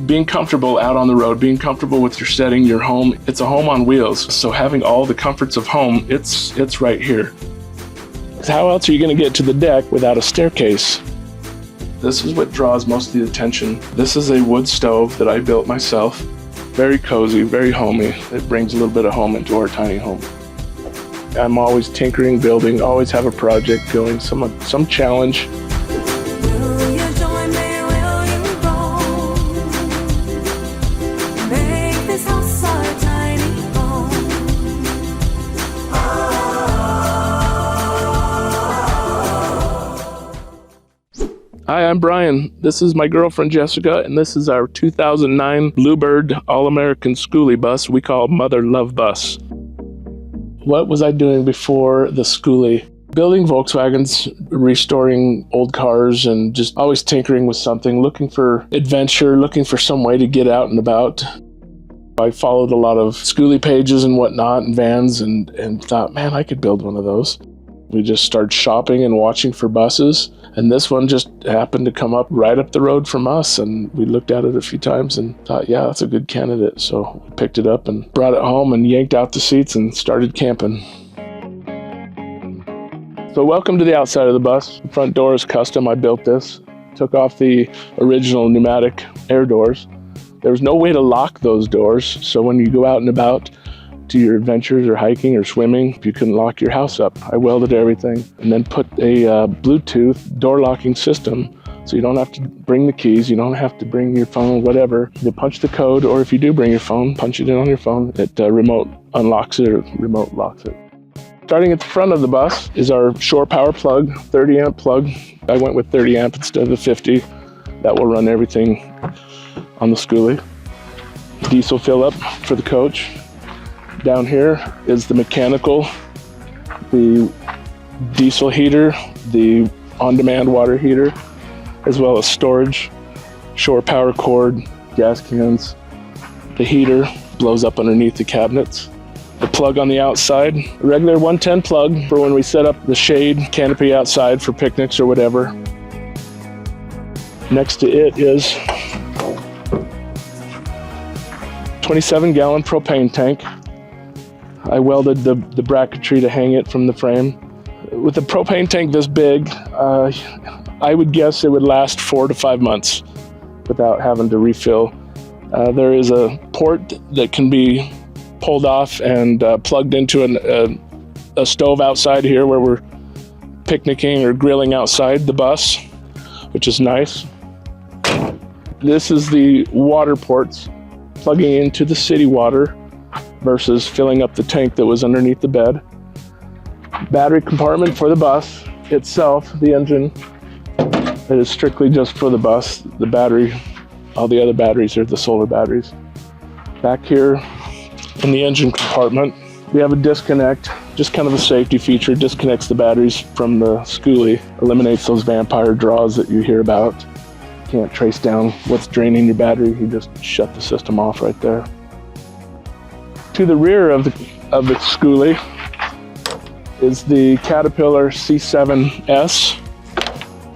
being comfortable out on the road, being comfortable with your setting, your home. It's a home on wheels, so having all the comforts of home, it's right here. How else are you going to get to the deck without a staircase? This is what draws most of the attention. This is a wood stove that I built myself. Very cozy, very homey. It brings a little bit of home into our tiny home. I'm always tinkering, building, always have a project going, some challenge. Hi, I'm Brian. This is my girlfriend Jessica, and this is our 2009 Bluebird All-American Schoolie bus we call Mother Love Bus. What was I doing before the Schoolie? Building Volkswagens, restoring old cars, and just always tinkering with something, looking for adventure, looking for some way to get out and about. I followed a lot of Schoolie pages and whatnot, and vans, and thought, man, I could build one of those. We just started shopping and watching for buses, and this one just happened to come up right up the road from us, and we looked at it a few times and thought, yeah, that's a good candidate. So we picked it up and brought it home and yanked out the seats and started camping. So welcome to the outside of the bus. The front door is custom. I built this. Took off the original pneumatic air doors. There was no way to lock those doors, so when you go out and about to your adventures or hiking or swimming, you couldn't lock your house up. I welded everything and then put a Bluetooth door locking system, so you don't have to bring the keys, you don't have to bring your phone, whatever. You punch the code, or if you do bring your phone, punch it in on your phone. It remote unlocks it or remote locks it. Starting at the front of the bus is our shore power plug, 30 amp plug. I went with 30 amp instead of the 50. That will run everything on the Schoolie. Diesel fill up for the coach. Down here is the mechanical, the diesel heater, the on-demand water heater, as well as storage, shore power cord, gas cans. The heater blows up underneath the cabinets. The plug on the outside, a regular 110 plug for when we set up the shade canopy outside for picnics or whatever. Next to it is 27-gallon propane tank. I welded the bracketry to hang it from the frame. With a propane tank this big, I would guess it would last 4 to 5 months without having to refill. There is a port that can be pulled off and plugged into a stove outside here where we're picnicking or grilling outside the bus, which is nice. This is the water ports plugging into the city water versus filling up the tank that was underneath the bed. Battery compartment for the bus itself, the engine, it is strictly just for the bus. The battery, all the other batteries are the solar batteries. Back here in the engine compartment, we have a disconnect, just kind of a safety feature, disconnects the batteries from the Schoolie, eliminates those vampire draws that you hear about. Can't trace down what's draining your battery, you just shut the system off right there. To the rear of the Schoolie is the Caterpillar C7S.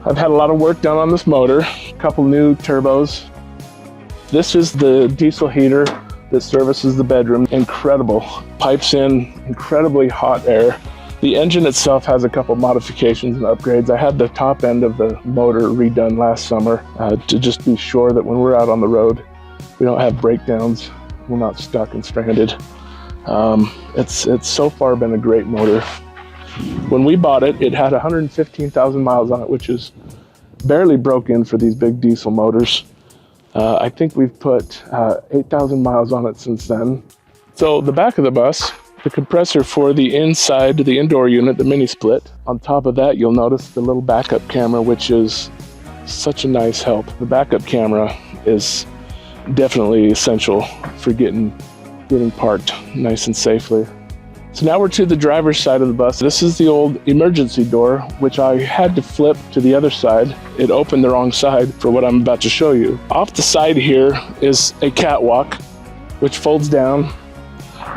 I've had a lot of work done on this motor, a couple new turbos. This is the diesel heater that services the bedroom. Incredible. Pipes in incredibly hot air. The engine itself has a couple modifications and upgrades. I had the top end of the motor redone last summer to just be sure that when we're out on the road, we don't have breakdowns. We're not stuck and stranded. It's so far been a great motor. When we bought it, it had 115,000 miles on it, which is barely broke in for these big diesel motors. I think we've put 8,000 miles on it since then. So the back of the bus, the compressor for the inside, the indoor unit, the mini split. On top of that, you'll notice the little backup camera, which is such a nice help. The backup camera is definitely essential for getting parked nice and safely. So now we're to the driver's side of the bus. This is the old emergency door, which I had to flip to the other side. It opened the wrong side for what I'm about to show you. Off the side here is a catwalk, which folds down,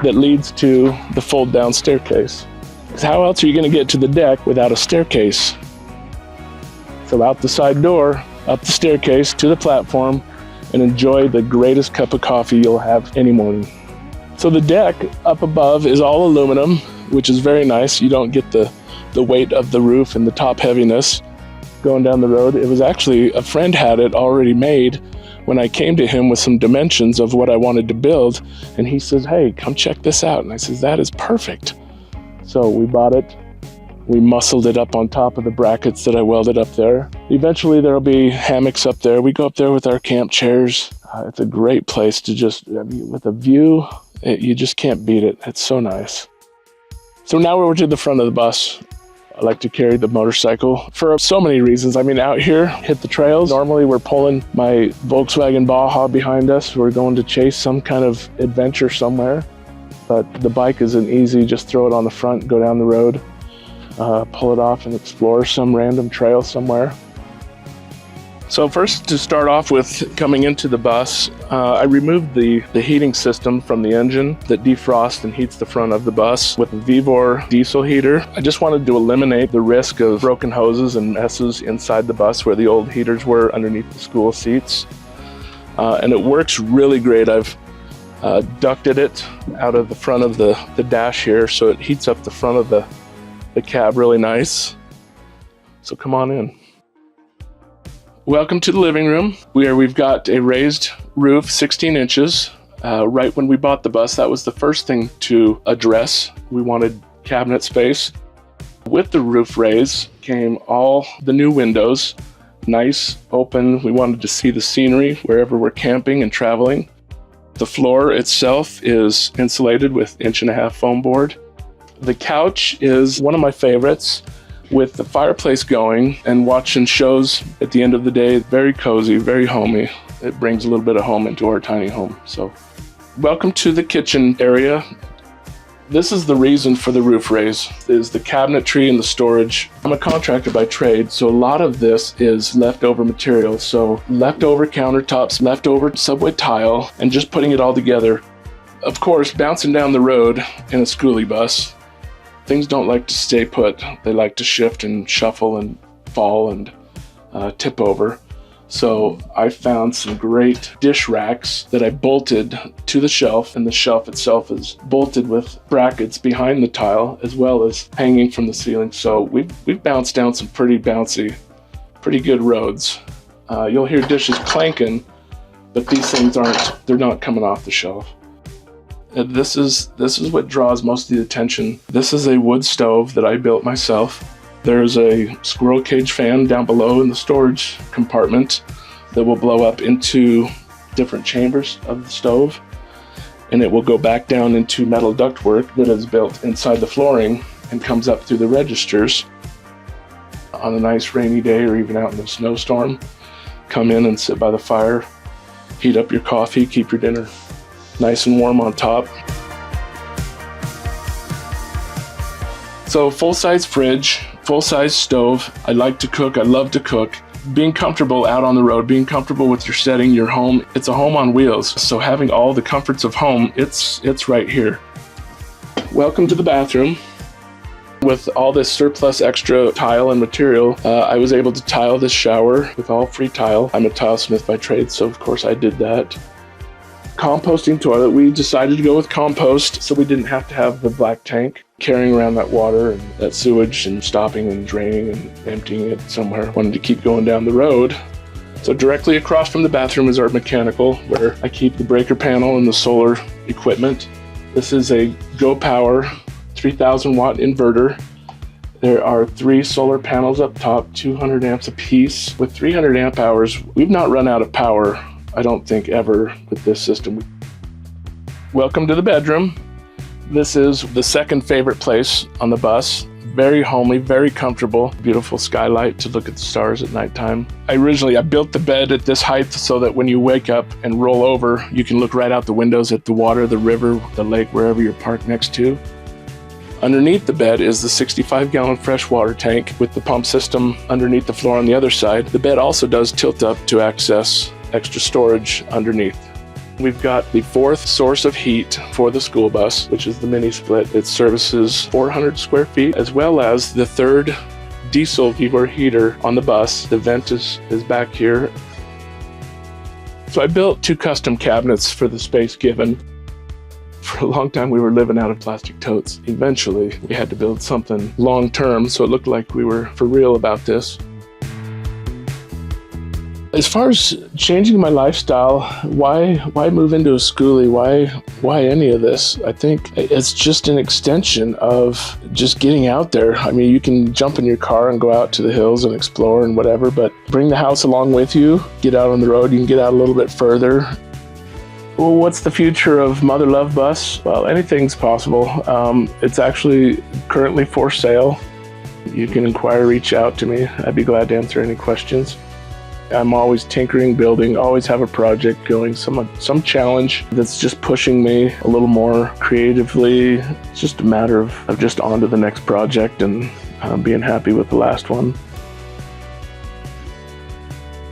that leads to the fold down staircase. How else are you going to get to the deck without a staircase? So out the side door, up the staircase to the platform, and enjoy the greatest cup of coffee you'll have any morning. So the deck up above is all aluminum, which is very nice. You don't get the weight of the roof and the top heaviness going down the road. It was actually, a friend had it already made when I came to him with some dimensions of what I wanted to build, and he says, hey, come check this out. And I says, that is perfect. So we bought it. We muscled it up on top of the brackets that I welded up there. Eventually there'll be hammocks up there. We go up there with our camp chairs. It's a great place to just, with a view, you just can't beat it. It's so nice. So now we're to the front of the bus. I like to carry the motorcycle for so many reasons. I mean, out here, hit the trails. Normally we're pulling my Volkswagen Baja behind us. We're going to chase some kind of adventure somewhere. But the bike is an easy, just throw it on the front, go down the road, pull it off and explore some random trail somewhere. So first, to start off with, coming into the bus, I removed the heating system from the engine that defrosts and heats the front of the bus with a Vevor diesel heater. I just wanted to eliminate the risk of broken hoses and messes inside the bus where the old heaters were underneath the school seats. And it works really great. I've ducted it out of the front of the dash here, so it heats up the front of the cab really nice. So come on in. Welcome to the living room, where we've got a raised roof, 16 inches. Right when we bought the bus, that was the first thing to address. We wanted cabinet space. With the roof raise came all the new windows, nice, open. We wanted to see the scenery wherever we're camping and traveling. The floor itself is insulated with 1.5-inch foam board. The couch is one of my favorites. With the fireplace going and watching shows at the end of the day, very cozy, very homey. It brings a little bit of home into our tiny home. So, welcome to the kitchen area. This is the reason for the roof raise, is the cabinetry and the storage. I'm a contractor by trade, so a lot of this is leftover material. So leftover countertops, leftover subway tile, and just putting it all together. Of course, bouncing down the road in a schoolie bus, things don't like to stay put. They like to shift and shuffle and fall and tip over. So I found some great dish racks that I bolted to the shelf, and the shelf itself is bolted with brackets behind the tile as well as hanging from the ceiling. So we've bounced down some pretty bouncy, pretty good roads. You'll hear dishes clanking, but these things they're not coming off the shelf. This is what draws most of the attention. This is a wood stove that I built myself. There's a squirrel cage fan down below in the storage compartment that will blow up into different chambers of the stove, and it will go back down into metal ductwork that is built inside the flooring and comes up through the registers. On a nice rainy day or even out in a snowstorm, come in and sit by the fire, heat up your coffee, keep your dinner nice and warm on top. So full-size fridge, full-size stove. I like to cook, I love to cook. Being comfortable out on the road, being comfortable with your setting, your home, it's a home on wheels. So having all the comforts of home, it's right here. Welcome to the bathroom. With all this surplus extra tile and material, I was able to tile this shower with all free tile. I'm a tilesmith by trade, so of course I did that. Composting toilet, we decided to go with compost so we didn't have to have the black tank carrying around that water and that sewage and stopping and draining and emptying it somewhere. Wanted to keep going down the road. So directly across from the bathroom is our mechanical, where I keep the breaker panel and the solar equipment. This is a Go Power 3000 watt inverter. There are 3 solar panels up top, 200 amps apiece. With 300 amp hours, we've not run out of power, I don't think, ever with this system. Welcome to the bedroom. This is the second favorite place on the bus. Very homely, very comfortable, beautiful skylight to look at the stars at nighttime. I built the bed at this height so that when you wake up and roll over, you can look right out the windows at the water, the river, the lake, wherever you're parked next to. Underneath the bed is the 65-gallon freshwater tank with the pump system underneath the floor on the other side. The bed also does tilt up to access extra storage underneath. We've got the 4th source of heat for the school bus, which is the mini split. It services 400 square feet, as well as the 3rd diesel Vevor heater on the bus. The vent is back here. So I built 2 custom cabinets for the space given. For a long time, we were living out of plastic totes. Eventually, we had to build something long-term, so it looked like we were for real about this. As far as changing my lifestyle, why move into a schoolie? Why any of this? I think it's just an extension of just getting out there. I mean, you can jump in your car and go out to the hills and explore and whatever, but bring the house along with you. Get out on the road, you can get out a little bit further. Well, what's the future of Mother Love Bus? Well, anything's possible. It's actually currently for sale. You can inquire, reach out to me. I'd be glad to answer any questions. I'm always tinkering, building, always have a project going, some challenge that's just pushing me a little more creatively. It's just a matter of just on to the next project and being happy with the last one.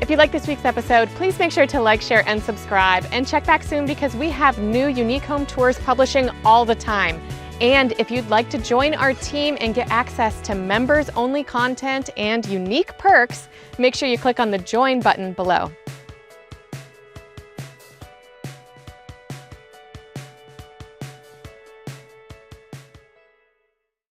If you like this week's episode, please make sure to like, share, and subscribe. And check back soon because we have new unique home tours publishing all the time. And if you'd like to join our team and get access to members-only content and unique perks, make sure you click on the join button below.